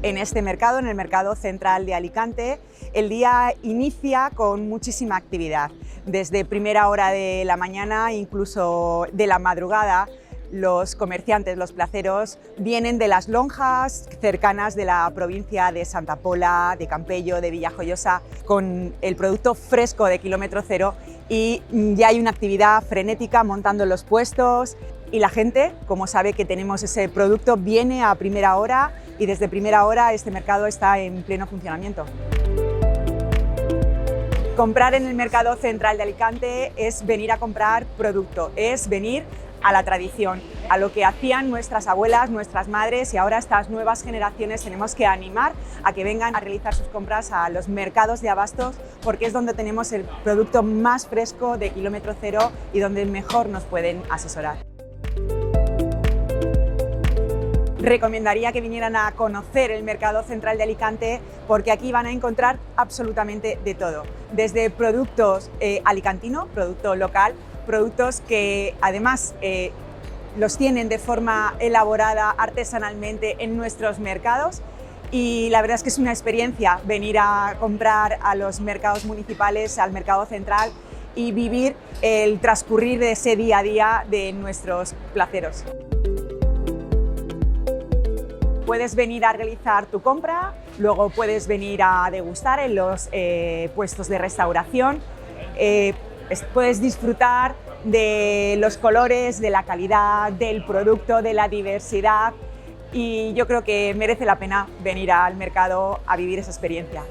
En este mercado, en el Mercado Central de Alicante, el día inicia con muchísima actividad. Desde primera hora de la mañana, incluso de la madrugada, los comerciantes, los placeros, vienen de las lonjas cercanas de la provincia de Santa Pola, de Campello, de Villajoyosa, con el producto fresco de kilómetro cero, y ya hay una actividad frenética montando los puestos y la gente, como sabe que tenemos ese producto, viene a primera hora y desde primera hora este mercado está en pleno funcionamiento. Comprar en el Mercado Central de Alicante es venir a comprar producto, es venir a la tradición, a lo que hacían nuestras abuelas, nuestras madres, y ahora estas nuevas generaciones tenemos que animar a que vengan a realizar sus compras a los mercados de abastos, porque es donde tenemos el producto más fresco de kilómetro cero y donde mejor nos pueden asesorar. Recomendaría que vinieran a conocer el Mercado Central de Alicante porque aquí van a encontrar absolutamente de todo, desde productos alicantinos, producto local, productos que además los tienen de forma elaborada artesanalmente en nuestros mercados, y la verdad es que es una experiencia venir a comprar a los mercados municipales, al Mercado Central, y vivir el transcurrir de ese día a día de nuestros placeros. Puedes venir a realizar tu compra, luego puedes venir a degustar en los puestos de restauración, puedes disfrutar de los colores, de la calidad, del producto, de la diversidad, y yo creo que merece la pena venir al mercado a vivir esa experiencia.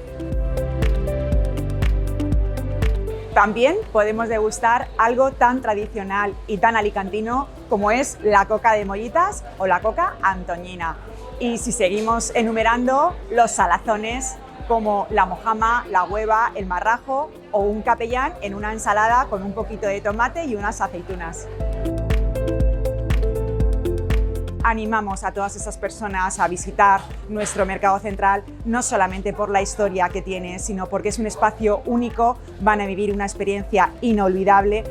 También podemos degustar algo tan tradicional y tan alicantino como es la coca de Mollitas o la coca antoñina. Y si seguimos enumerando, los salazones como la mojama, la hueva, el marrajo o un capellán en una ensalada con un poquito de tomate y unas aceitunas. Animamos a todas esas personas a visitar nuestro Mercado Central, no solamente por la historia que tiene, sino porque es un espacio único, van a vivir una experiencia inolvidable.